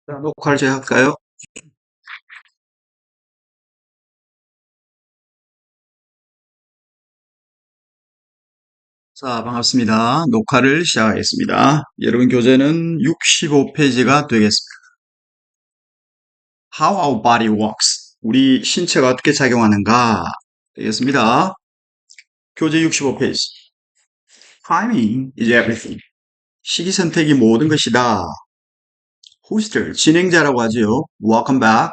자, 녹화를 제가 할까요? 자, 반갑습니다. 녹화를 시작하겠습니다. 여러분 교재는 65페이지가 되겠습니다. How our body works. 우리 신체가 어떻게 작용하는가 되겠습니다. 교재 65페이지. Timing is everything. 시기 선택이 모든 것이다. 호스트, 진행자라고 하죠. Welcome back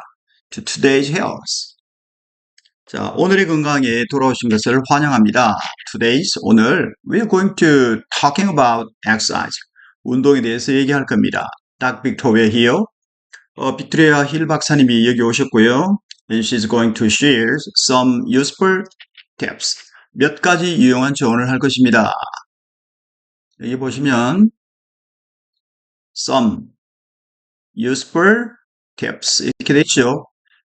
to today's health. 자, 오늘의 건강에 돌아오신 것을 환영합니다. Today's, 오늘, we're going to talking about exercise. 운동에 대해서 얘기할 겁니다. Dr. Victoria here. 빅토리아 힐 박사님이 여기 오셨고요. And she's going to share some useful tips. 몇 가지 유용한 조언을 할 것입니다. 여기 보시면 some useful tips 이렇게 되어 있죠.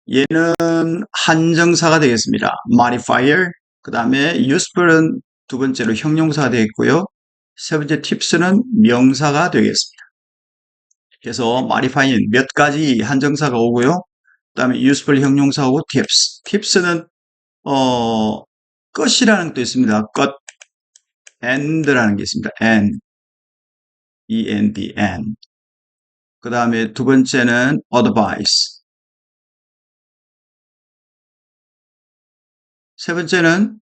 얘는 한정사가 되겠습니다. modifier, 그 다음에 useful은 두 번째로 형용사가 되겠고요. 세 번째 tips는 명사가 되겠습니다. 그래서 modifying 몇 가지 한정사가 오고요. 그 다음에 useful 형용사가 오고 tips는 끝이라는 뜻도 있습니다. 끝, end라는 게 있습니다. end. 그 다음에 두 번째는 advice. 세 번째는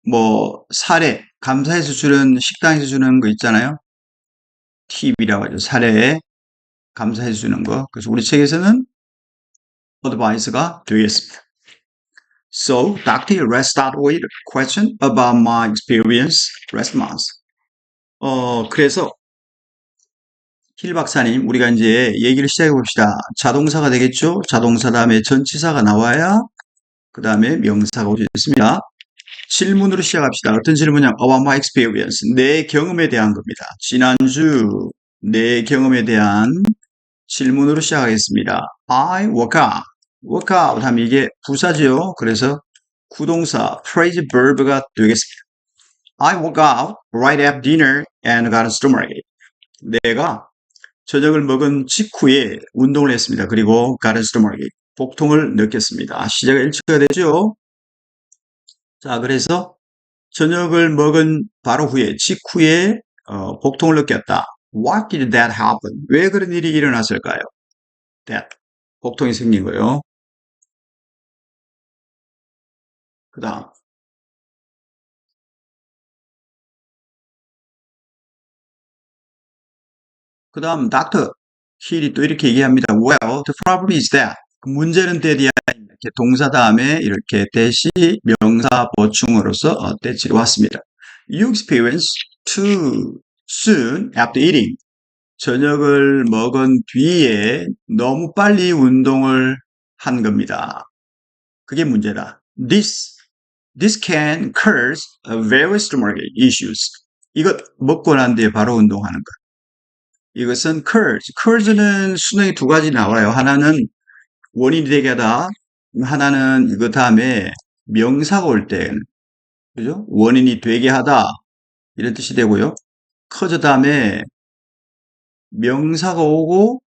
사례, 감사해서 주는, 식당에서 주는 거 있잖아요. 팁이라고 하죠. 사례에 감사해 주는 거. 그래서 우리 책에서는 advice가 되겠습니다. So, Doctor, let's start with a question about my experience last month. 그래서 힐 박사님, 우리가 이제 얘기를 시작해 봅시다. 자동사가 되겠죠? 자동사 다음에 전치사가 나와야 그 다음에 명사가 올 수 있습니다. 질문으로 시작합시다. 어떤 질문이냐? About my experience. 내 경험에 대한 겁니다. 지난주 내 경험에 대한 질문으로 시작하겠습니다. I work out 하면 이게 부사지요. 그래서 구동사 phrase verb가 되겠습니다. I work out right after dinner and got a stomachache. 내가 저녁을 먹은 직후에 운동을 했습니다. 그리고 got a stomachache. 복통을 느꼈습니다. 시제가 일치가 되죠. 자, 그래서 저녁을 먹은 바로 후에 직후에 복통을 느꼈다. What did that happen? 왜 그런 일이 일어났을까요? That 복통이 생긴 거예요. 그 다음 닥터 힐이 또 이렇게 얘기합니다. Well, the problem is that 그 문제는 대디야 이렇게 동사 다음에 이렇게 대시 명사 보충으로서 대치로 왔습니다. You experience too soon after eating. 저녁을 먹은 뒤에 너무 빨리 운동을 한 겁니다. 그게 문제다. This can cause various stomach issues. 이것 먹고 난 뒤에 바로 운동하는 것. 이것은 curse는 수능이 두 가지 나와요. 하나는 원인이 되게 하다. 하나는 이거 다음에 명사가 올 때, 그죠? 원인이 되게 하다. 이런 뜻이 되고요. cause 다음에 명사가 오고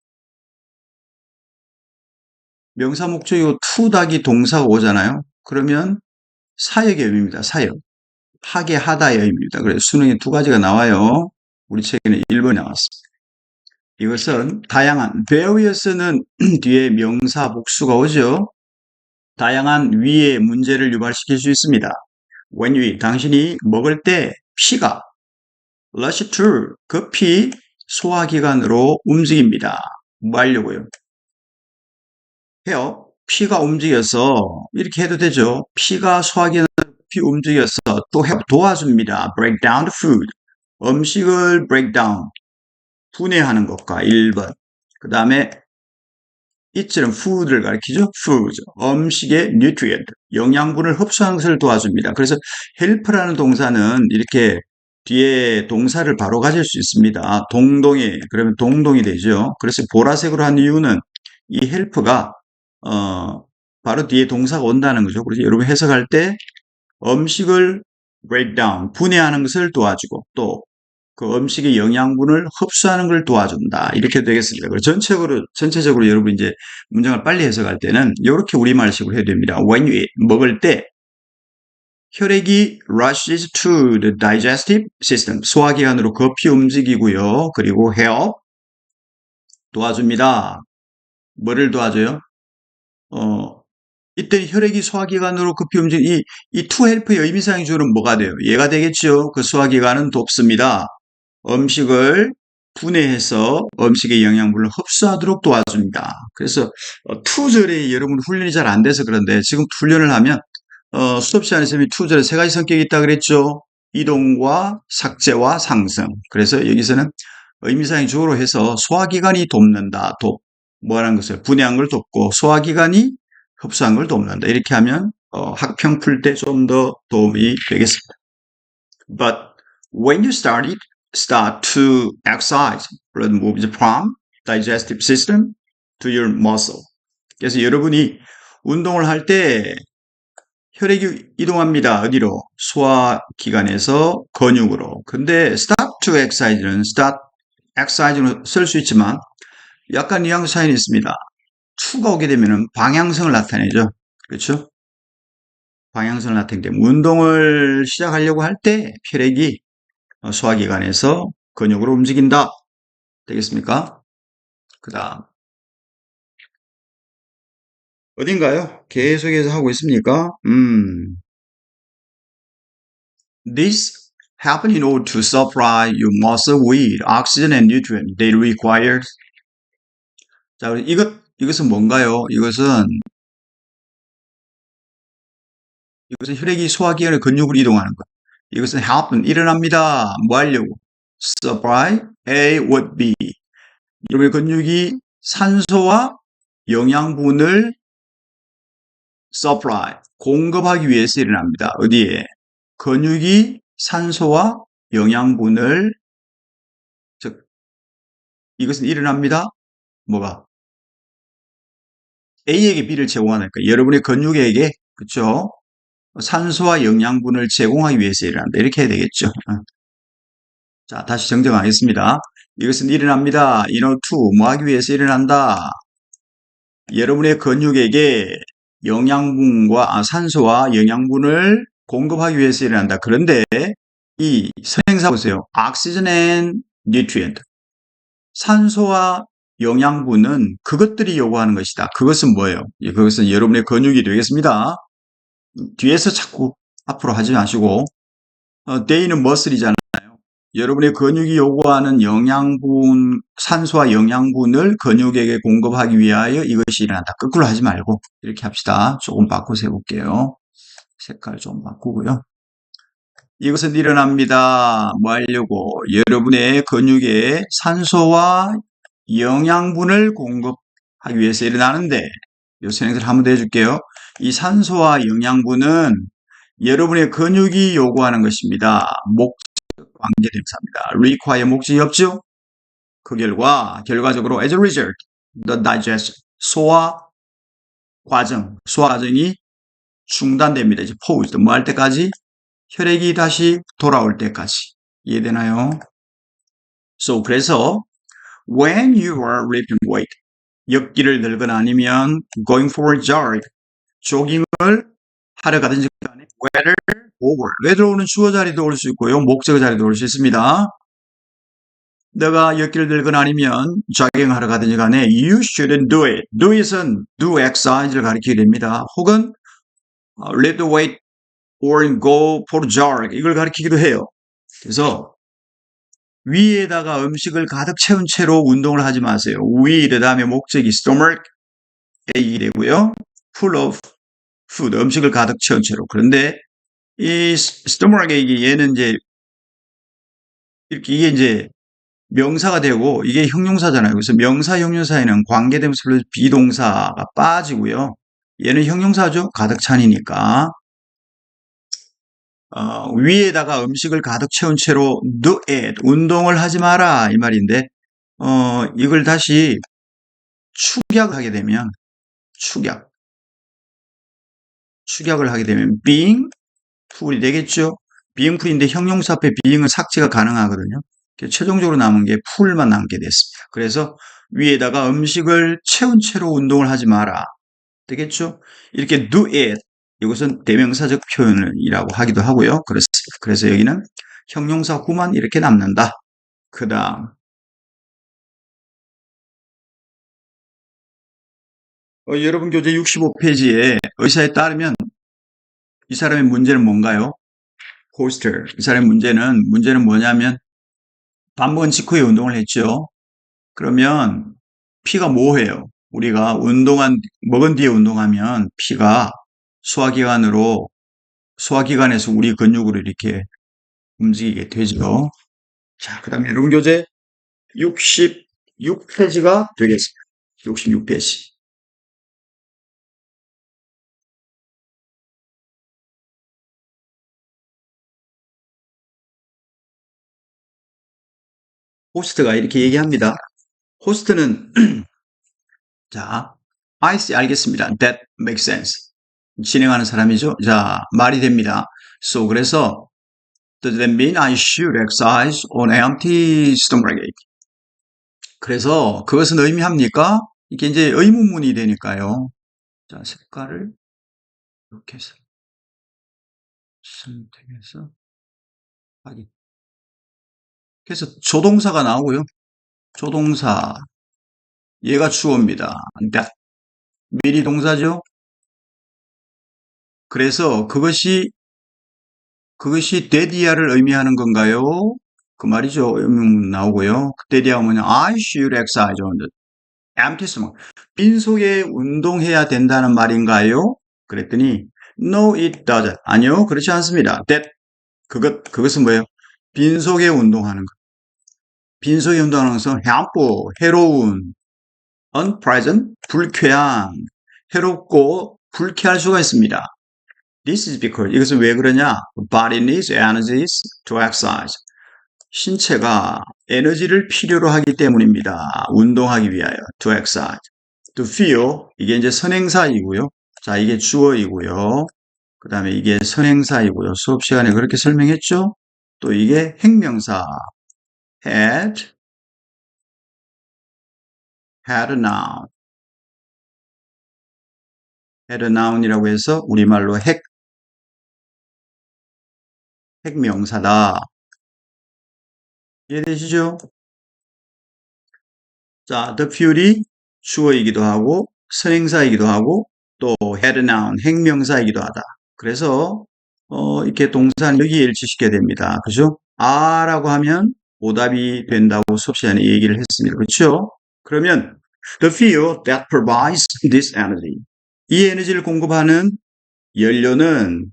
명사 목적이고 to 닭이 동사가 오잖아요. 그러면 사역의 의미입니다. 사역. 하게 하다의 의미입니다. 그래서 수능에 두 가지가 나와요. 우리 책에는 1번이 나왔습니다. 이것은 다양한, various는 뒤에 명사 복수가 오죠. 다양한 위의 문제를 유발시킬 수 있습니다. When you eat, 당신이 먹을 때 피가 rush through, 그 피 소화기관으로 움직입니다. 뭐 하려고요? 해요. 피가 움직여서 이렇게 해도 되죠. 피가 소화기관으로 피 움직여서 또 도와줍니다. break down the food. 음식을 break down, 분해하는 것과 1번. 그 다음에 it는 food를 가리키죠. food, 음식의 nutrient, 영양분을 흡수하는 것을 도와줍니다. 그래서 help라는 동사는 이렇게 뒤에 동사를 바로 가질 수 있습니다. 동동에, 그러면 동동이 되죠. 그래서 보라색으로 한 이유는 이 help가 바로 뒤에 동사가 온다는 거죠. 그래서 여러분 해석할 때 음식을 break down, 분해하는 것을 도와주고 또 그 음식의 영양분을 흡수하는 걸 도와준다. 이렇게 되겠습니다. 그리고 전체적으로 여러분 이제 문장을 빨리 해석할 때는 이렇게 우리말식으로 해야 됩니다. When you eat, 먹을 때 혈액이 rushes to the digestive system, 소화기관으로 급히 움직이고요. 그리고 help, 도와줍니다. 뭐를 도와줘요? 이때 혈액이 소화기관으로 급히 이 to help의 의미상의 주어는 뭐가 돼요? 얘가 되겠죠. 그 소화기관은 돕습니다. 음식을 분해해서 음식의 영양분을 흡수하도록 도와줍니다. 그래서 투절이 여러분 훈련이 잘 안 돼서 그런데 지금 훈련을 하면 수업 시간에 선생님이 투절에 세 가지 성격이 있다 그랬죠. 이동과 삭제와 상승. 그래서 여기서는 의미상의 주어로 해서 소화기관이 돕는다. 뭐라는 것을 분해한 걸 돕고 소화기관이 흡수한 걸 돕는다. 이렇게 하면 학평 풀 때 좀 더 도움이 되겠습니다. But when you start to exercise, blood moves from digestive system to your muscle. 그래서 여러분이 운동을 할 때 혈액이 이동합니다. 어디로? 소화기관에서 근육으로. 근데 start to exercise는 start exercise로 쓸 수 있지만 약간 뉘앙스 차이는 있습니다. to가 오게 되면 방향성을 나타내죠. 그렇죠? 방향성을 나타내기 때문에 운동을 시작하려고 할 때 혈액이 소화기관에서 근육으로 움직인다. 되겠습니까? 그 다음 어딘가요? 계속해서 하고 있습니까? This happen in order to supply your muscle with oxygen and nutrients they require. 자, 이것은 뭔가요? 이것은 혈액이 소화기관의 근육으로 이동하는 것. 이것은 happen, 일어납니다. 뭐 하려고? Supply A with B. 여러분의 근육이 산소와 영양분을 supply, 공급하기 위해서 일어납니다. 어디에? 근육이 산소와 영양분을, 즉, 이것은 일어납니다. 뭐가? A에게 B를 제공하니까 여러분의 근육에게, 그쵸? 산소와 영양분을 제공하기 위해서 일어난다. 이렇게 해야 되겠죠. 자, 다시 정정하겠습니다. 이것은 일어납니다. in order to, 뭐 하기 위해서 일어난다. 여러분의 근육에게 산소와 영양분을 공급하기 위해서 일어난다. 그런데 이 선행사 보세요. oxygen and nutrient. 산소와 영양분은 그것들이 요구하는 것이다. 그것은 뭐예요? 그것은 여러분의 근육이 되겠습니다. 뒤에서 자꾸 앞으로 하지 마시고 they는 muscle이잖아요. 여러분의 근육이 요구하는 산소와 영양분을 근육에게 공급하기 위하여 이것이 일어난다. 거꾸로 하지 말고 이렇게 합시다. 조금 바꿔서 해볼게요. 색깔 좀 바꾸고요. 이것은 일어납니다. 뭐 하려고? 여러분의 근육에 산소와 영양분을 공급하기 위해서 일어나는데 이 선행사를 한 번 더 해줄게요. 이 산소와 영양분은 여러분의 근육이 요구하는 것입니다. 관계대명사입니다. require 목적이 없죠? 그 결과적으로 as a result, the digestion, 소화 과정이 중단됩니다. 이제 paused, 뭐 할 때까지? 혈액이 다시 돌아올 때까지. 이해되나요? 그래서 when you are lifting weight, 역기를 들거나 아니면 going for a jog, 조깅을 하러 가든지 간에 whether 오는 주어 자리도 올 수 있고요. 목적어 자리도 올 수 있습니다. 내가 역기를 들거나 아니면 조깅하러 가든지 간에 you shouldn't do it. do it은 do exercise를 가리키게 됩니다. 혹은 lift the weight or go for a jog 이걸 가리키기도 해요. 그래서 위에다가 음식을 가득 채운 채로 운동을 하지 마세요. 그 다음에 목적이 stomach A 되고요. full of food 음식을 가득 채운 채로. 그런데 이 stomach A 얘는 이제 이게 이제 명사가 되고 이게 형용사잖아요. 그래서 명사, 형용사에는 관계대명사 플러스 비동사가 빠지고요. 얘는 형용사죠. 가득 찬이니까. 위에다가 음식을 가득 채운 채로 do it, 운동을 하지 마라 이 말인데 이걸 다시 축약하게 되면 축약을 하게 되면 being 풀이 되겠죠. being 풀인데 형용사 앞에 being은 삭제가 가능하거든요. 최종적으로 남은 게 풀만 남게 됐습니다. 그래서 위에다가 음식을 채운 채로 운동을 하지 마라. 되겠죠? 이렇게 do it. 이것은 대명사적 표현이라고 하기도 하고요. 그래서 여기는 형용사 후만 이렇게 남는다. 그 다음, 여러분 교재 65페이지에 의사에 따르면 이 사람의 문제는 뭔가요? 포스터. 이 사람의 문제는 뭐냐면 밥 먹은 직후에 운동을 했죠. 그러면 피가 뭐해요? 우리가 먹은 뒤에 운동하면 피가 소화기관에서 우리 근육으로 이렇게 움직이게 되죠. 자, 그 다음에 여러분 교재 66페이지가 되겠습니다. 66페이지. 호스트가 이렇게 얘기합니다. 호스트는 자, I see 알겠습니다. That makes sense. 진행하는 사람이죠. 자, 말이 됩니다. So 그래서 does that mean I should exercise on empty stomach? 그래서 그것은 의미합니까? 이게 이제 의문문이 되니까요. 자, 색깔을 이렇게 해서 선택해서 확인. 그래서 조동사가 나오고요. 조동사 얘가 주어입니다. that 미리 동사죠. 그래서 그것이 데디아를 의미하는 건가요? 그 말이죠. 의문문 나오고요. 데디아 하면 I should exercise on the empty stomach. 빈속에 운동해야 된다는 말인가요? 그랬더니 No, it doesn't. 아니요, 그렇지 않습니다. 그것은 뭐예요? 빈속에 운동하는 것. 빈속에 운동하는 것은 harmful, 해로운, unpleasant, 불쾌한, 해롭고 불쾌할 수가 있습니다. This is because 이것은 왜 그러냐? Body needs energies to exercise. 신체가 에너지를 필요로 하기 때문입니다. 운동하기 위하여. To exercise. To feel. 이게 이제 선행사이고요. 자, 이게 주어이고요. 그 다음에 이게 선행사이고요. 수업 시간에 그렇게 설명했죠? 또 이게 행명사. had a noun. had a noun이라고 해서 우리말로 핵명사다. 이해되시죠? 자, the fuel이 주어이기도 하고 선행사이기도 하고 또 had a noun, 행명사이기도 하다. 그래서 이렇게 동사는 여기에 일치시켜야 됩니다. 그죠? 아라고 하면 오답이 된다고 수업 시간에 얘기를 했습니다. 그렇죠? 그러면 the fuel that provides this energy. 이 에너지를 공급하는 연료는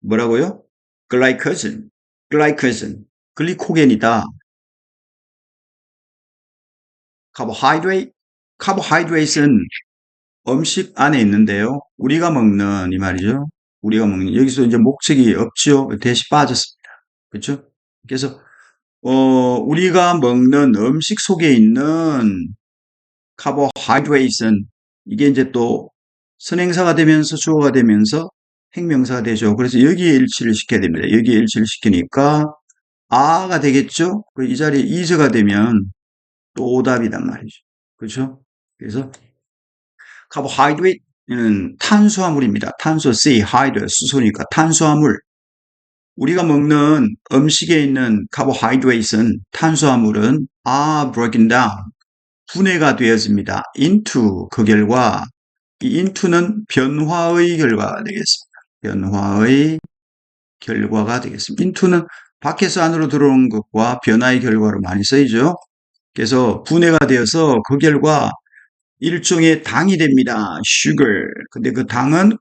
뭐라고요? glycogen, 글리코겐이다. carbohydrate는 음식 안에 있는데요. 우리가 먹는 이 말이죠. 우리가 먹는 여기서 이제 목적이 없죠. 대시 빠졌습니다. 그렇죠? 그래서 우리가 먹는 음식 속에 있는 carbohydrate는 이게 이제 또 선행사가 되면서 주어가 되면서 행명사가 되죠. 그래서 여기에 일치를 시켜야 됩니다. 여기에 일치를 시키니까 아가 되겠죠. 이 자리에 is가 되면 또 오답이단 말이죠. 그렇죠? 그래서 카보하이드레이트는 탄수화물입니다. 탄소 C, 하이드, 수소니까 탄수화물. 우리가 먹는 음식에 있는 카보하이드레이트는 탄수화물은 are broken down, 분해가 되어집니다. into 그 결과 이 into는 변화의 결과가 되겠습니다. 변화의 결과가 되겠습니다. into는 밖에서 안으로 들어오는 것과 변화의 결과로 많이 쓰이죠. 그래서 분해가 되어서 그 결과 일종의 당이 됩니다. sugar. 근데 그 당은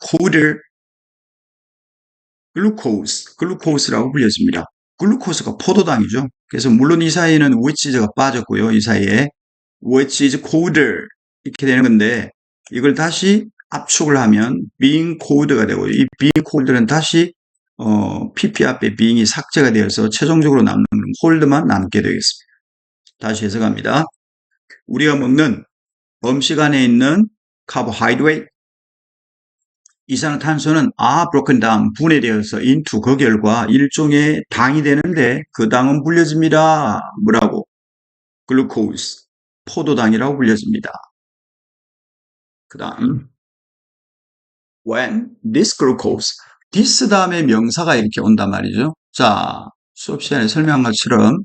글루코스라고 불렸습니다. 글루코스가 포도당이죠. 그래서 물론 이 사이에는 which is가 빠졌고요. 이 사이에 which is colder 이렇게 되는 건데 이걸 다시 압축을 하면 being cold가 되고요. 이 being cold는 다시 pp 앞에 being이 삭제가 되어서 최종적으로 남는 cold만 남게 되겠습니다. 다시 해석합니다. 우리가 먹는 음식 안에 있는 카보하이드레이트 이산화탄소는 broken down, 분해되어서 into 그 결과 일종의 당이 되는데 그 당은 불려집니다. 뭐라고? 글루코스, 포도당이라고 불려집니다. 그 다음 when this glucose, this 다음에 명사가 이렇게 온단 말이죠. 자, 수업 시간에 설명한 것처럼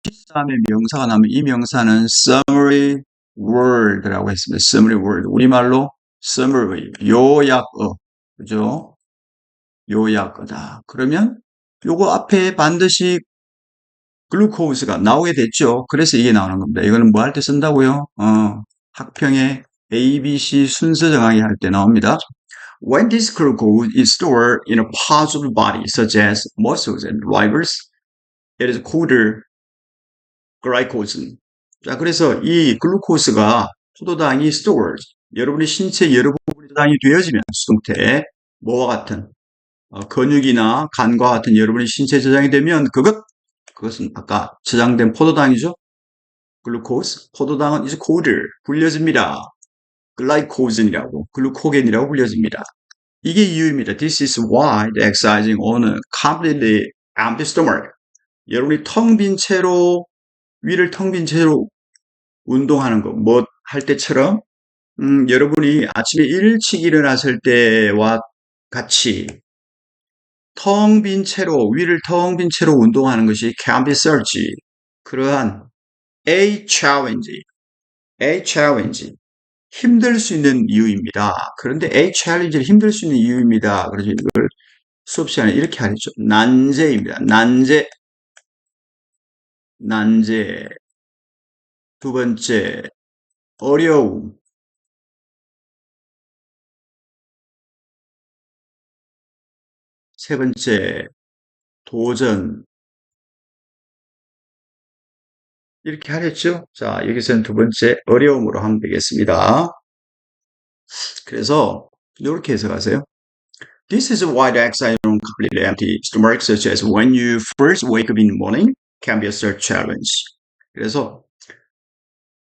this 다음에 명사가 나오면 이 명사는 summary word라고 했습니다. summary word, 우리말로 summary, 요약어, 그죠? 요약어다. 그러면 요거 앞에 반드시 글루코스가 나오게 됐죠. 그래서 이게 나오는 겁니다. 이거는 뭐 할 때 쓴다고요? 학평에 A, B, C 순서 정하기 할 때 나옵니다. When this glucose is stored in a part of the body, such as muscles and livers, it is called glycogen. 자, 그래서 이 글루코스가 포도당이 stored, 여러분의 신체 여러 부분이 저장이 되어지면 수동태에 뭐와 같은 근육이나 간과 같은 여러분의 신체에 저장이 되면 그것은 아까 저장된 포도당이죠. 글루코스, 포도당은 이제 코드를 불려집니다. 글라이코젠이라고, 글루코겐이라고 불려집니다. 이게 이유입니다. This is why the exercising on a completely empty stomach. 여러분이 텅 빈 채로, 위를 텅 빈 채로 운동하는 거, 뭐 할 때처럼, 여러분이 아침에 일찍 일어났을 때와 같이 텅 빈 채로, 위를 텅 빈 채로 운동하는 것이 can be searched. 그러한 a challenge, 힘들 수 있는 이유입니다. 그런데 a challenge를 힘들 수 있는 이유입니다. 그래서 이걸 수업 시간에 이렇게 하겠죠. 난제입니다. 난제. 두 번째, 어려움. 세 번째, 도전. 이렇게 하겠죠. 자, 여기서는 두 번째, 어려움으로 하면 되겠습니다. 그래서 이렇게 해석하세요. This is why the exercise on completely empty stomach, such as when you first wake up in the morning, can be a search challenge. 그래서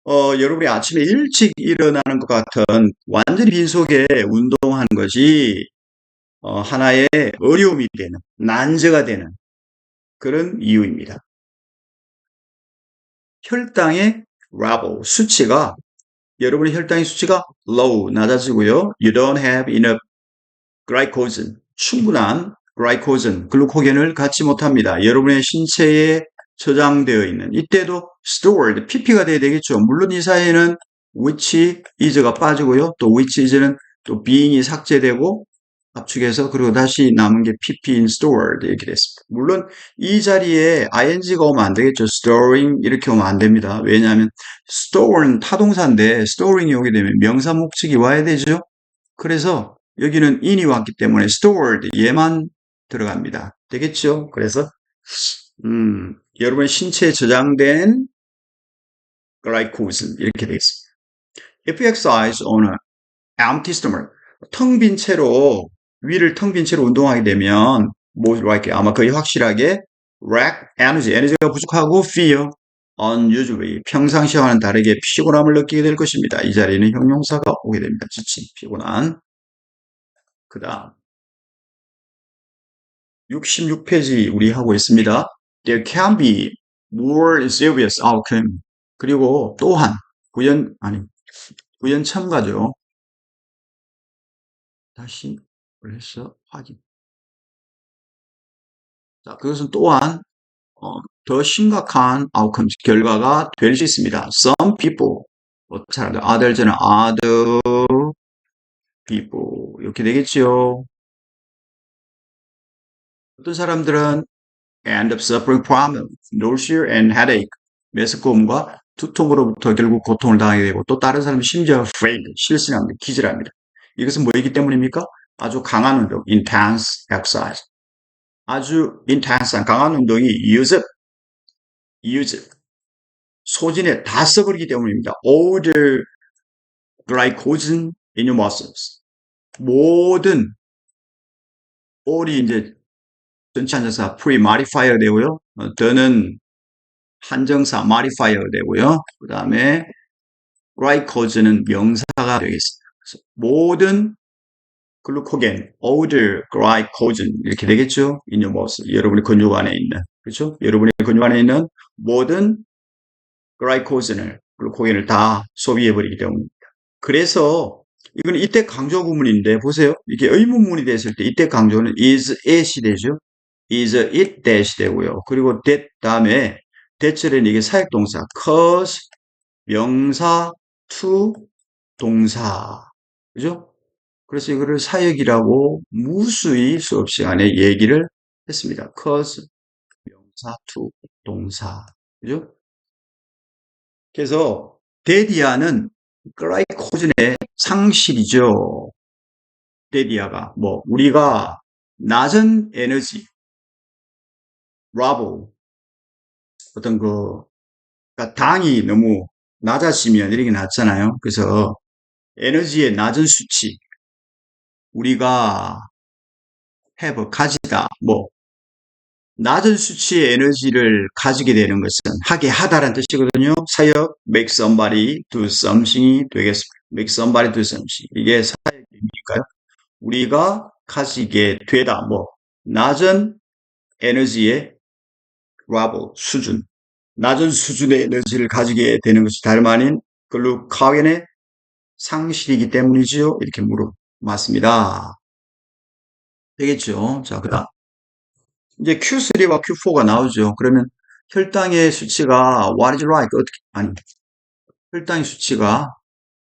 여러분이 아침에 일찍 일어나는 것 같은 완전히 빈속에 운동하는 것이 하나의 어려움이 되는, 난제가 되는 그런 이유입니다. 혈당의 level, 수치가 여러분의 혈당의 수치가 low, 낮아지고요. You don't have enough glycogen, 충분한 glycogen, 글루코겐을 갖지 못합니다. 여러분의 신체에 저장되어 있는 이때도 stored, pp가 돼야 되겠죠. 물론 이 사이에는 which is가 빠지고요. 또 which is는 또 being이 삭제되고 압축해서 그리고 다시 남은 게 pp in stored 이렇게 됐습니다. 물론 이 자리에 ing가 오면 안 되겠죠. storing 이렇게 오면 안 됩니다. 왜냐하면 store는 타동사인데 storing이 오게 되면 명사 목적이 와야 되죠. 그래서 여기는 in이 왔기 때문에 stored 얘만 들어갑니다. 되겠죠? 그래서 여러분의 신체에 저장된 glycogen 이렇게 되겠습니다. If you exercise on an empty stomach, 텅 빈 채로 위를 텅 빈 채로 운동하게 되면 뭐로 할게요? 아마 거의 확실하게 lack energy, 에너지가 부족하고 fear, unusually, 평상시와는 다르게 피곤함을 느끼게 될 것입니다. 이 자리에는 형용사가 오게 됩니다. 지친, 피곤한. 그 다음 66페이지 우리 하고 있습니다. There can be more serious outcome. 그리고 또한 구연 첨가죠. 다시 올려서 확인. 자, 그것은 또한 더 심각한 outcome 결과가 될 수 있습니다. Some people, others는 other people 이렇게 되겠죠. 어떤 사람들은 end up suffering from nausea and headache, 메스꺼움과 두통으로부터 결국 고통을 당하게 되고 또 다른 사람은 심지어 faint, 실신합니다. 기절합니다. 이것은 뭐이기 때문입니까? 아주 강한 운동, intense exercise. 아주 intense한 강한 운동이 use 소진에 다 써버리기 때문입니다. All the glycogen in your muscles. 모든 all이 이제 전체 한정사 pre-modifier 되고요. 더는 한정사 modifier 되고요. 그 다음에 glycogen은 명사가 되겠습니다. 그래서 모든 글루코겐, older glycogen 이렇게 되겠죠? in your muscle. 여러분의 근육 안에 있는, 그렇죠? 여러분의 근육 안에 있는 모든 글라이코젠을, 글루코겐을 다 소비해버리기 때문입니다. 그래서 이건 이때 강조 구문인데 보세요. 이게 의문문이 됐을 때 이때 강조는 is it이 되죠. is it dash 되고요. 그리고 that 다음에 대체는 이게 사역동사 cause 명사 to 동사 그죠? 그래서 이거를 사역이라고 무수히 수업 시간에 얘기를 했습니다. cause 명사 to 동사 그죠? 그래서 데디아는 글라이코젠의 상실이죠. 데디아가 뭐 우리가 낮은 에너지, 라보 어떤 그러니까 당이 너무 낮아지면 이렇게 낮잖아요. 그래서 에너지의 낮은 수치 우리가 have 가지다 뭐 낮은 수치의 에너지를 가지게 되는 것은 하게 하다라는 뜻이거든요. 사역 make somebody do something이 되겠습니다. make somebody do something 이게 사역의 의미일까요? 우리가 가지게 되다 뭐 낮은 에너지의 level 수준 낮은 수준의 에너지를 가지게 되는 것이 다름 아닌 글루카겐의 상실이기 때문이지요. 이렇게 물어봤습니다. 되겠죠. 자, 그다음 이제 Q3와 Q4가 나오죠. 그러면 혈당의 수치가 what is like 어떻게 아니 혈당의 수치가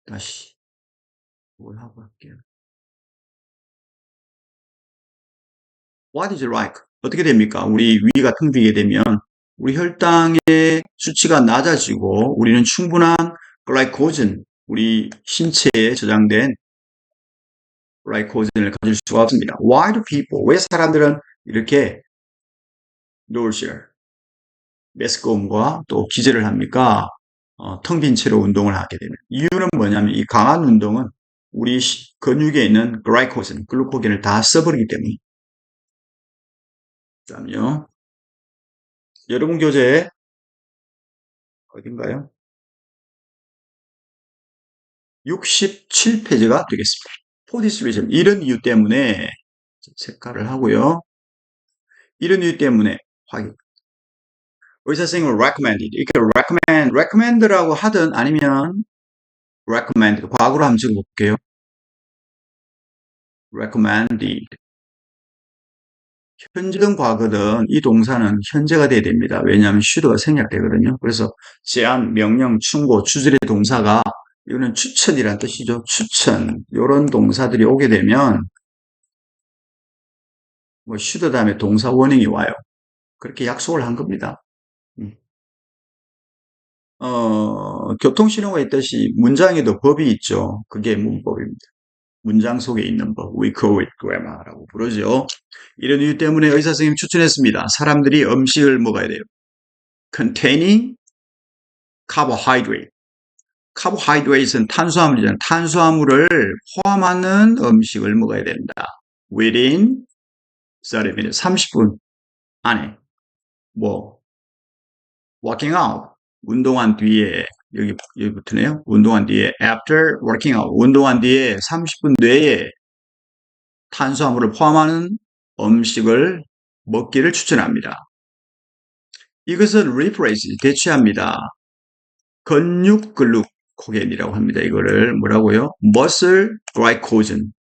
다시 뭘 하고 할게요. What is like 어떻게 됩니까? 우리 위가 텅비게 되면 우리 혈당의 수치가 낮아지고 우리는 충분한 글라이코젠 우리 신체에 저장된 글라이코젠을 가질 수가 없습니다. Why do people 왜 사람들은 이렇게 노르시얼 메스꺼움과 또 기절을 합니까? 텅 빈 채로 운동을 하게 되는 이유는 뭐냐면 이 강한 운동은 우리 근육에 있는 글라이코젠, 글루코겐을 다 써버리기 때문에. 그다음요. 여러분 교재 어딘가요? 67페이지가 되겠습니다. 포디스리즘 이런 이유 때문에 색깔을 하고요. 이런 이유 때문에 확인. 의사 선생님은 recommended 이렇게 recommend라고 하든 아니면 recommend 과거로 한번 찍어볼게요. recommended 현재든 과거든 이 동사는 현재가 돼야 됩니다. 왜냐하면 should가 생략되거든요. 그래서 제안, 명령, 충고, 주절의 동사가 이거는 추천이란 뜻이죠. 추천 이런 동사들이 오게 되면 뭐 should 다음에 동사 원형이 와요. 그렇게 약속을 한 겁니다. 교통신호가 있듯이 문장에도 법이 있죠. 그게 문법입니다. 문장 속에 있는 법, we call it grammar라고 부르죠. 이런 이유 때문에 의사 선생님이 추천했습니다. 사람들이 음식을 먹어야 돼요. containing carbohydrate. carbohydrate은 탄수화물이잖아요. 탄수화물을 포함하는 음식을 먹어야 된다. within 30 minutes, 30분 안에. 뭐 working out, 운동한 뒤에 여기 붙으네요. 운동한 뒤에 after working out, 운동한 뒤에 30분 내에 탄수화물을 포함하는 음식을 먹기를 추천합니다. 이것은 replace, 대체합니다. 근육 글루코겐이라고 합니다. 이거를 뭐라고요? muscle glycogen.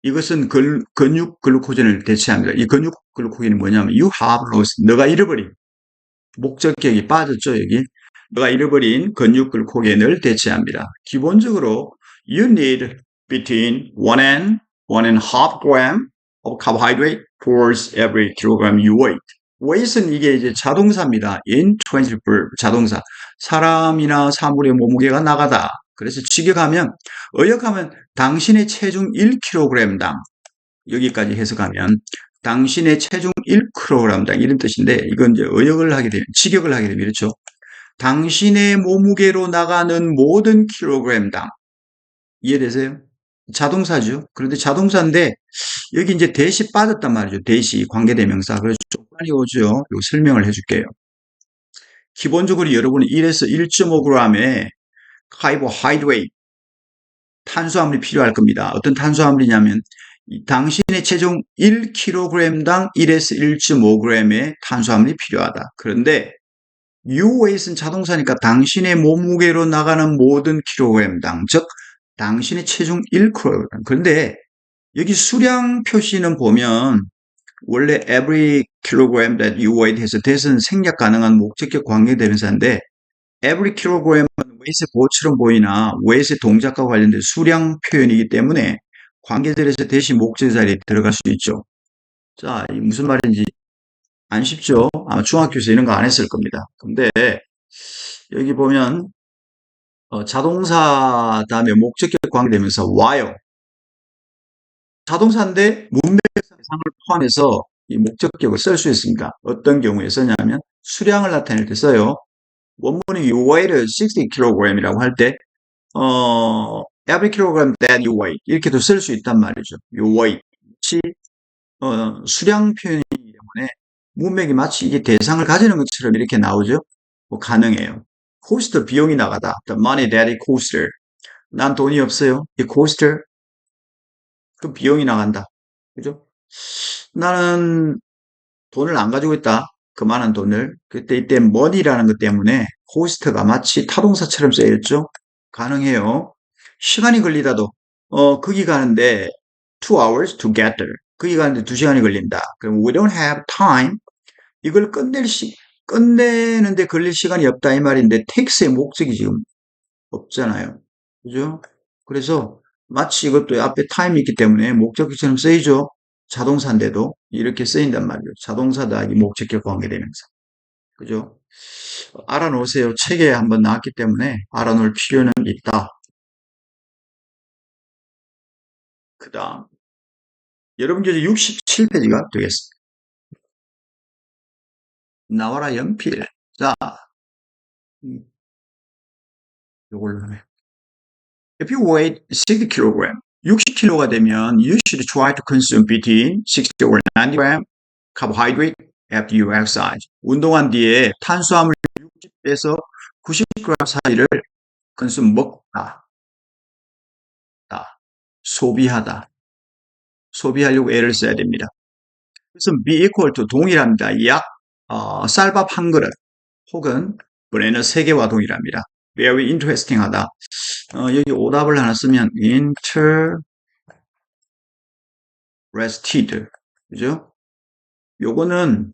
이것은 근육 글루코젠을 대체합니다. 이 근육 글루코겐이 뭐냐면 you have lost, 너가 잃어버린 목적격이 빠졌죠, 여기. 너가 잃어버린 근육 글루코겐을 대체합니다. 기본적으로 you need between 1.5 gram of carbohydrate for every kilogram you weigh. weight은 이게 이제 자동사입니다. intransitive 자동사. 사람이나 사물의 몸무게가 나가다. 그래서 직역하면, 의역하면 당신의 체중 1kg당 여기까지 해석하면 당신의 체중 1kg당 이런 뜻인데 이건 이제 의역을 하게 되면 직역을 하게 되면 이렇죠. 당신의 몸무게로 나가는 모든 킬로그램당 이해되세요? 자동사죠. 그런데 자동사인데 여기 이제 대시 빠졌단 말이죠. 대시 관계대명사. 그래서 좀 빨리 오죠. 요 설명을 해줄게요. 기본적으로 여러분은 1에서 1.5g의 카이보하이드레이트 탄수화물이 필요할 겁니다. 어떤 탄수화물이냐면 당신의 체중 1kg당 1에서 1.5g의 탄수화물이 필요하다. 그런데 UWeight은 자동사니까 당신의 몸무게로 나가는 모든 킬로그램당, 즉 당신의 체중 1kg. 그런데 여기 수량 표시는 보면 원래 every kilogram that you weigh 해서 that은 생략 가능한 목적격 관계대명사인데 every kilogram은 weight의 보호처럼 보이나 weight의 동작과 관련된 수량 표현이기 때문에 관계절에서 대신 목적 자리에 들어갈 수 있죠. 자, 이 무슨 말인지 안 쉽죠? 아마 중학교에서 이런 거 안 했을 겁니다. 근데 여기 보면 자동사 다음에 목적격 관계되면서 while 자동사인데 문맥상을 포함해서 이 목적격을 쓸 수 있습니다. 어떤 경우에 쓰냐면 수량을 나타낼 때 써요. 원문이 you weigh 60kg이라고 할 때 every kilogram that you weigh 이렇게도 쓸 수 있단 말이죠. you weigh 수량 표현이기 때문에 문맥이 마치 이게 대상을 가지는 것처럼 이렇게 나오죠. 뭐 가능해요. cost 비용이 나가다. The money that it costs. 난 돈이 없어요. 이 cost 그 비용이 나간다. 그죠? 나는 돈을 안 가지고 있다. 그만한 돈을. 그때 이때 money라는 것 때문에 cost가 마치 타동사처럼 쓰여있죠. 가능해요. 시간이 걸리다도 거기 가는데 2 hours to get there. 거기 가는데 2시간이 걸린다. 그럼 we don't have time. 이걸 끝내는데 걸릴 시간이 없다 이 말인데 takes의 목적이 지금 없잖아요. 그죠? 그래서 마치 이것도 앞에 time이 있기 때문에 목적격처럼 쓰이죠. 자동사인데도 이렇게 쓰인단 말이에요. 자동사 더하기 목적격 관계대명사. 그죠? 알아놓으세요. 책에 한번 나왔기 때문에 알아놓을 필요는 있다. 그 다음 여러분 교재 67페이지가 되겠습니다. 나와라 연필. 자, 요걸로 해. If you weigh 60kg, 60kg가 되면 you should try to consume between 60 or 90g carbohydrate after you exercise. 운동한 뒤에 탄수화물 60에서 90g 사이를 consume 먹다, 소비하다, 소비하려고 애를 써야 됩니다. 그래서 be equal to 동일합니다. 약 쌀밥 한 그릇 혹은 브레너 3개와 동일합니다. Very interesting 하다. 여기 오답을 하나 쓰면 interested. 그죠? 요거는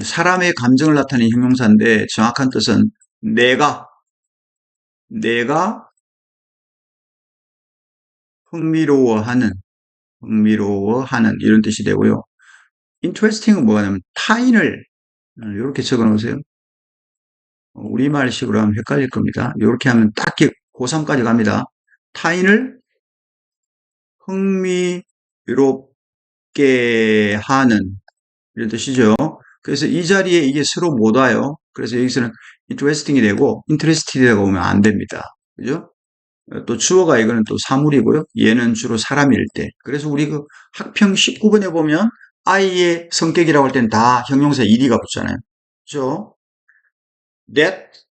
사람의 감정을 나타내는 형용사인데 정확한 뜻은 내가 흥미로워하는 이런 뜻이 되고요. interesting은 뭐냐면 타인을 이렇게 적어 놓으세요. 우리말식으로 하면 헷갈릴 겁니다. 이렇게 하면 딱 고3까지 갑니다. 타인을 흥미롭게 하는 이런 뜻이죠. 그래서 이 자리에 이게 서로 못 와요. 그래서 여기서는 interesting이 되고 interested라고 오면 안 됩니다. 그죠? 또 주어가 이거는 또 사물이고요. 얘는 주로 사람일 때. 그래서 우리 그 학평 19번에 보면 아이의 성격이라고 할 때는 다 형용사 ed가 붙잖아요. 그죠? That's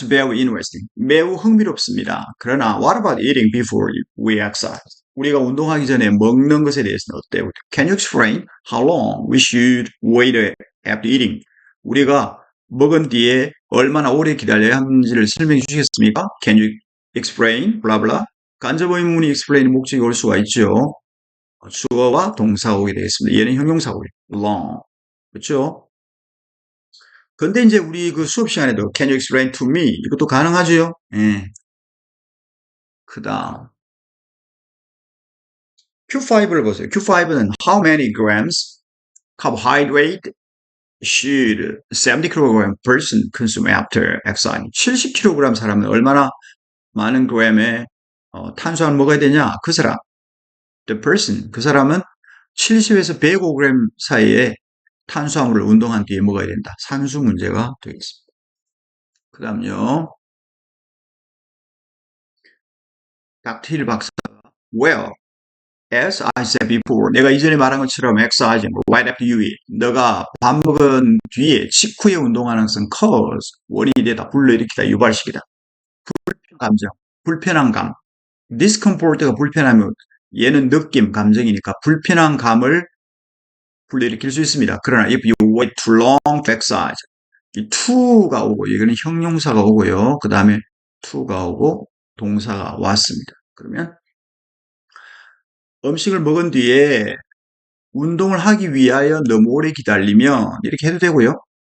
very interesting. 매우 흥미롭습니다. 그러나 what about eating before we exercise? 우리가 운동하기 전에 먹는 것에 대해서는 어때요? Can you explain how long we should wait after eating? 우리가 먹은 뒤에 얼마나 오래 기다려야 하는지를 설명해 주시겠습니까? Can you explain? 블라블라. 간접 의문문이 explain이 목적이 올 수가 있죠. 주어와 동사가 오게 되겠습니다. 얘는 형용사고요. long. 그렇죠? 근데 이제 우리 그 수업 시간에도 Can you explain to me? 이것도 가능하죠? 예. 그 다음 Q5를 보세요. Q5는 How many grams carbohydrate should 70kg person consume after exercise? 70kg 사람은 얼마나 많은 gram의 탄수화물 먹어야 되냐? 그 사람 The person 그 사람은 70에서 105g 사이에 탄수화물을 운동한 뒤에 먹어야 된다. 산수 문제가 되겠습니다. 그 다음요. 닥틸 박사가 Well, as I said before, 내가 이전에 말한 것처럼 exercising right after you eat. 너가 밥 먹은 뒤에 직후에 운동하는 것은 cause, 원인이 되다, 불러일으키다, 유발시키다. 불편 감정. 불편한 감. discomfort가 불편하면 얘는 느낌, 감정이니까 불편한 감을 불러일으킬 수 있습니다. 그러나 if you wait too long to exercise, 이 to가 오고 이거는 형용사가 오고요. 그 다음에 to가 오고 동사가 왔습니다. 그러면 음식을 먹은 뒤에 운동을 하기 위하여 너무 오래 기다리면 이렇게 해도 되고요.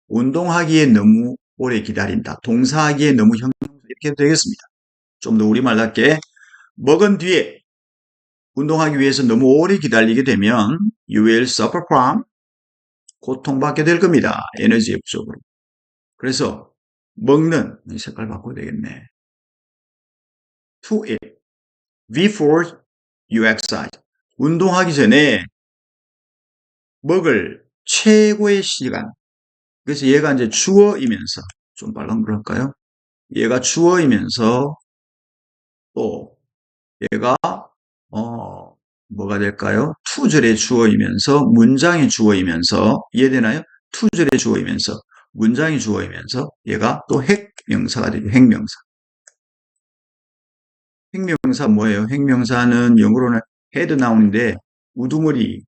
운동하기에 너무 오래 기다린다. 동사하기에 너무 형용사 이렇게 해도 되겠습니다. 좀 더 우리말답게 먹은 뒤에 운동하기 위해서 너무 오래 기다리게 되면 you will suffer from 고통받게 될 겁니다. 에너지의 부족으로. 그래서 먹는 이 색깔 바꿔야 되겠네. to eat before you exercise. 운동하기 전에 먹을 최고의 시간. 그래서 얘가 이제 주어이면서 좀 빨간 걸 할까요? 얘가 주어이면서 또 얘가 뭐가 될까요? 투절의 주어이면서 문장의 주어이면서 이해되나요? 투절의 주어이면서 문장의 주어이면서 얘가 또 핵명사가 되죠. 핵명사. 핵명사 뭐예요? 핵명사는 영어로는 head noun인데 우두머리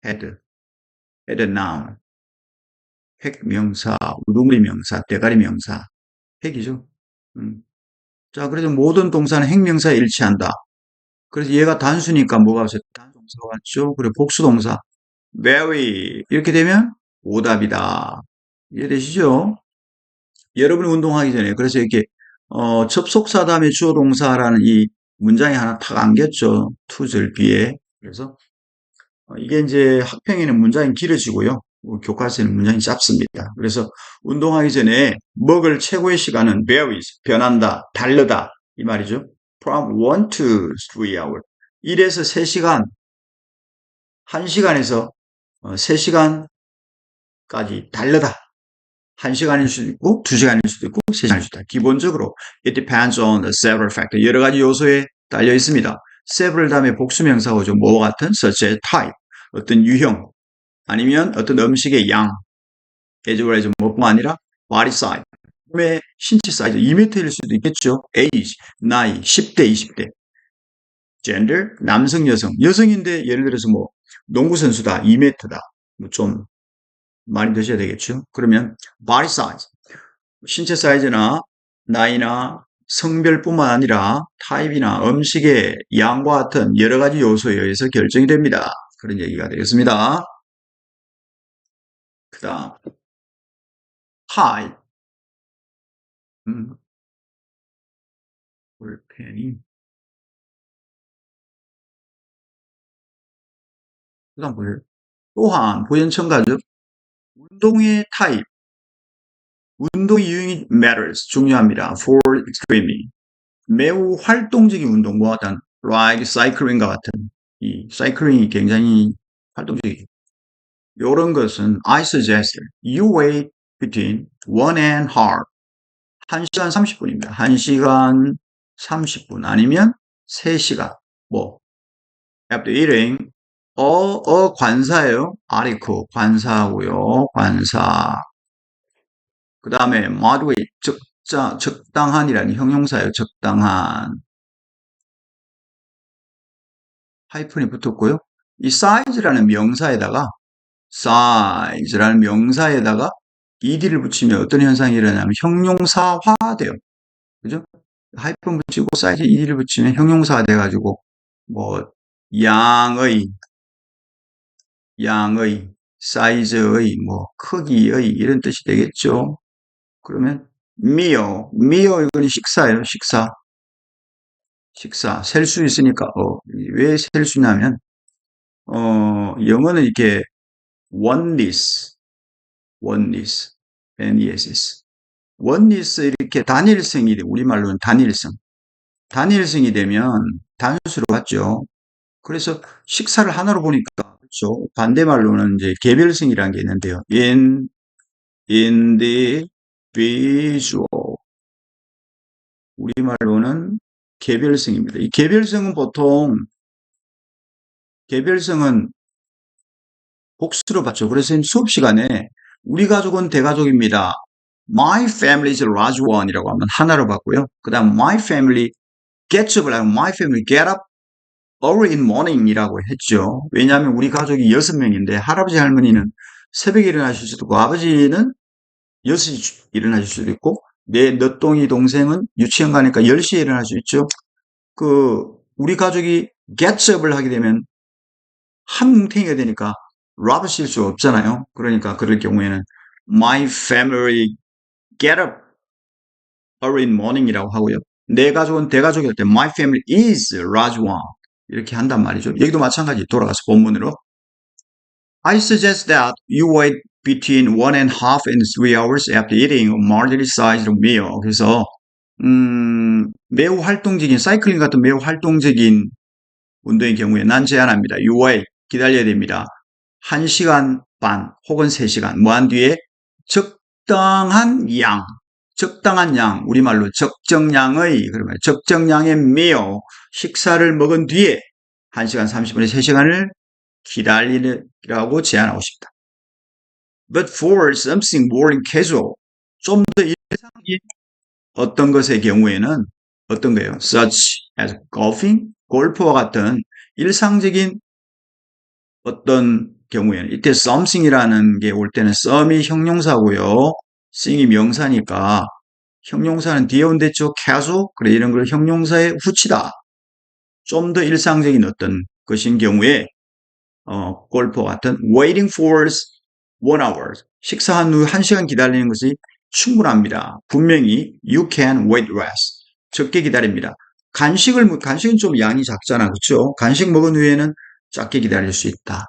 head noun. 핵명사, 우두머리 명사, 대가리 명사. 핵이죠. 자, 그래서 모든 동사는 핵명사에 일치한다. 그래서 얘가 단수니까 뭐가 왔어요? 단동사가 왔죠. 그리고 복수동사. very. 이렇게 되면 오답이다. 이해되시죠? 여러분이 운동하기 전에, 그래서 이렇게, 접속사 다음에 주어 동사라는 이 문장이 하나 탁 안겼죠. 투절 뒤에. 그래서, 이게 이제 학평에는 문장이 길어지고요. 교과서에는 문장이 짧습니다. 그래서 운동하기 전에 먹을 최고의 시간은 varies, 변한다, 다르다. 이 말이죠. from 1 to 3 hours. 1에서 3시간, 1시간에서 3시간까지 다르다. 1시간일 수도 있고, 2시간일 수도 있고, 3시간일 수도 있다. 기본적으로, it depends on the several factors. 여러 가지 요소에 달려 있습니다. several 다음에 복수명사가 오죠. 뭐와 같은, such as type. 어떤 유형, 아니면 어떤 음식의 양, as well as 뭐뿐만 아니라 body size. 몸의 신체 사이즈, 2m일 수도 있겠죠. age, 나이, 10대, 20대. gender, 남성, 여성. 여성인데 예를 들어서 뭐 농구선수다, 2m다. 뭐 좀 많이 드셔야 되겠죠. 그러면 body size, 신체 사이즈나 나이나 성별뿐만 아니라 타입이나 음식의 양과 같은 여러 가지 요소에 의해서 결정이 됩니다. 그런 얘기가 되겠습니다. 그 다음 height, 볼펜이 그 다음 보세요. 또한 보연첨가죠. 운동의 타입, 운동 유형이 matters, 중요합니다. for extremely. 매우 활동적인 운동, 뭐 어떤 like cycling과 같은 이 사이클링이 굉장히 활동적이죠. 이런 것은 I suggest you wait between 1 and half. 1시간 30분입니다. 1시간 30분 아니면 3시간. 뭐 after eating 관사예요. article 관사하고요. 관사. 그 다음에 moderate 적당한이라는 형용사예요. 적당한. 하이픈이 붙었고요. 이 size라는 명사에다가 ed를 붙이면 어떤 현상이 일어나냐면 형용사화돼요. 그죠? 하이픈 붙이고 size ed를 붙이면 형용사가 돼가지고 뭐 양의, 사이즈의, 뭐 크기의 이런 뜻이 되겠죠. 그러면 meal 이건 식사예요. 식사 셀 수 있으니까 왜 셀 수 있냐면 영어는 이렇게 oneness, NESS, oneness 이렇게 단일성이 돼. 우리말로는 단일성이 되면 단수로 갔죠. 그래서 식사를 하나로 보니까 그렇죠. 반대말로는 이제 개별성이라는 게 있는데요. individual. 우리말로는 개별성입니다. 이 개별성은 복수로 봤죠. 그래서 수업 시간에 우리 가족은 대가족입니다. My family is a large one 이라고 하면 하나로 봤고요. 그 다음 my family gets up을 하면 my family get up early in morning 이라고 했죠. 왜냐하면 우리 가족이 6명인데 할아버지 할머니는 새벽에 일어나실 수도 있고 아버지는 6시 일어나실 수도 있고 내 늦둥이 동생은 유치원 가니까 10시에 일어날 수 있죠. 우리 가족이 get up을 하게 되면 한 뭉탱이가 되니까 라고 쓸 수 없잖아요. 그러니까 그럴 경우에는 my family get up early in morning이라고 하고요. 내 가족은 대가족일 때 my family is large one 이렇게 한단 말이죠. 여기도 마찬가지 돌아가서 본문으로 I suggest that you wait between 1.5 and 3 hours after eating a moderate-sized meal. 그래서 매우 활동적인 사이클링 같은 매우 활동적인 운동의 경우에 난 제한합니다. You wait 기다려야 됩니다. 1시간 반 혹은 3시간 뭐한 뒤에 적당한 양, 우리말로 적정량의, 그러면 적정량의 meal, 식사를 먹은 뒤에 1시간 30분에 3시간을 기다리라고 제안하고 싶다. But for something more casual, 좀 더 일상적인 어떤 것의 경우에는 어떤 거예요? Such as golfing, 골프와 같은 일상적인 어떤 경우에는 이때 something이라는 게 올 때는 some이 형용사고요. sing이 명사니까 형용사는 뒤에 온댔죠. casual, 그래 이런 걸 형용사에 후치다. 좀 더 일상적인 어떤 것인 경우에 골프와 같은 waiting for 1 hour, 식사한 후 1시간 기다리는 것이 충분합니다. 분명히 you can wait less, 적게 기다립니다. 간식은 좀 양이 작잖아, 그렇죠? 간식 먹은 후에는 작게 기다릴 수 있다.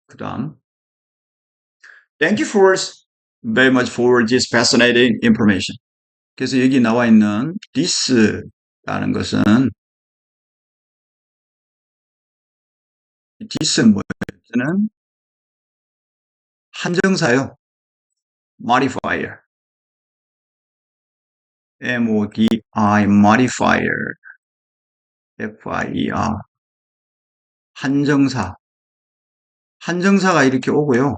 그 다음 Thank you for very much for this fascinating information. 그래서 여기 나와 있는 this라는 것은 this는 뭐예요? 는 한정사요. modifier. M-O-D-I, modifier. F-I-E-R. 한정사. 한정사가 이렇게 오고요.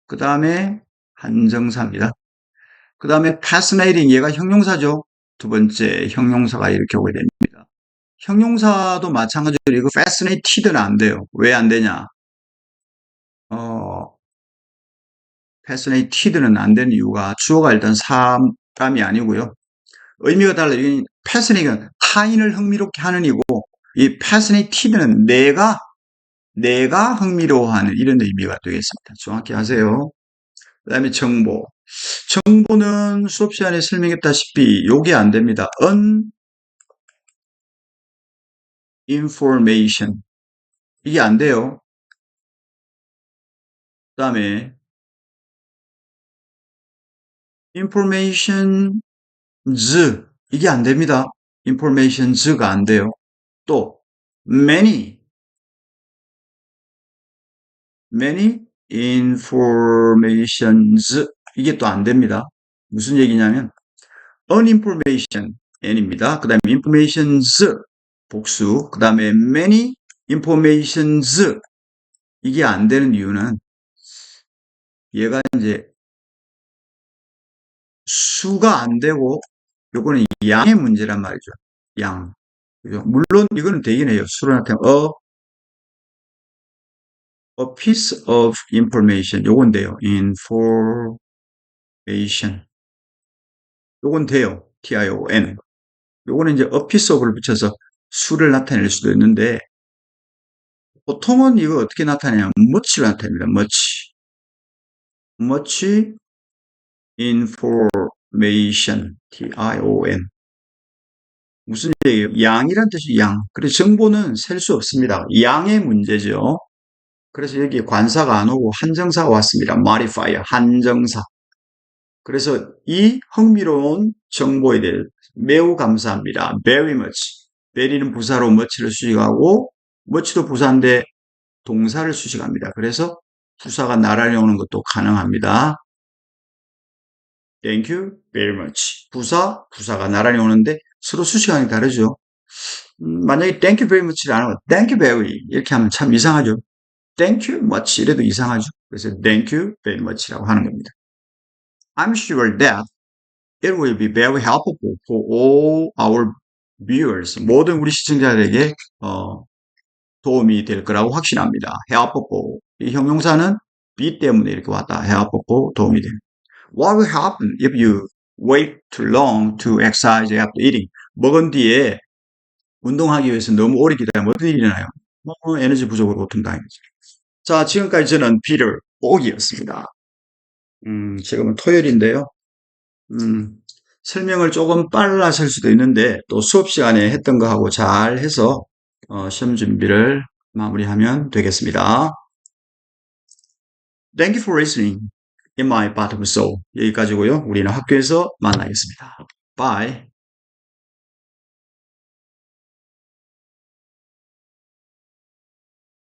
그 다음에 한정사입니다. 그 다음에 fascinating, 얘가 형용사죠. 두 번째 형용사가 이렇게 오게 됩니다. 형용사도 마찬가지로 이거 fascinated는 안 돼요. 왜 안 되냐? fascinated는 안 되는 이유가 주어가 일단 사람이 아니고요. 의미가 달라요. fascinating은 타인을 흥미롭게 하는 이고 이 fascinated는 내가 흥미로워하는 이런 의미가 되겠습니다. 정확히 하세요. 그 다음에 정보는 수업 시간에 설명했다시피 요게 안 됩니다. uninformation 이게 안 돼요. 그 다음에 informations 이게 안 됩니다. informations가 안 돼요. 또 many informations 이게 또 안 됩니다. 무슨 얘기냐면 uninformation n입니다. 그 다음에 informations 복수, 그 다음에 many informations 이게 안 되는 이유는 얘가 이제 수가 안 되고 요거는 양의 문제란 말이죠. 양. 그죠? 물론 이거는 되긴 해요. 수로 나타내면 a piece of information 요건 돼요. information 요건 돼요. TION. 요거는 이제 a piece of를 붙여서 수를 나타낼 수도 있는데 보통은 이거 어떻게 나타내냐면 much로 나타냅니다. much information TION 무슨 얘기예요? 양이란 뜻이 양. 그래서 정보는 셀 수 없습니다. 양의 문제죠. 그래서 여기 관사가 안 오고 한정사가 왔습니다. modifier 한정사. 그래서 이 흥미로운 정보에 대해 매우 감사합니다. very much. very는 부사로 much를 수식하고 much도 부사인데 동사를 수식합니다. 그래서 부사가 나란히 오는 것도 가능합니다. Thank you very much. 부사가 나란히 오는데 서로 수식하는 게 다르죠. 만약에 thank you very much를 안 하고 thank you very 이렇게 하면 참 이상하죠. thank you much 이래도 이상하죠. 그래서 thank you very much라고 하는 겁니다. I'm sure that it will be very helpful for all our viewers. 모든 우리 시청자들에게 도움이 될 거라고 확신합니다. helpful. 이 형용사는 be 때문에 이렇게 왔다. helpful 도움이 됩니다. What will happen if you wait too long to exercise after eating? 먹은 뒤에 운동하기 위해서 너무 오래 기다리면 어떤 일이 일어나요? 에너지 부족으로 고통당하죠. 자, 지금까지 저는 피터 옥이었습니다. 지금은 토요일인데요. 설명을 조금 빨라질 수도 있는데 또 수업 시간에 했던 거하고 잘 해서 시험 준비를 마무리하면 되겠습니다. Thank you for listening in my part of soul. 여기까지고요. 우리는 학교에서 만나겠습니다. Bye.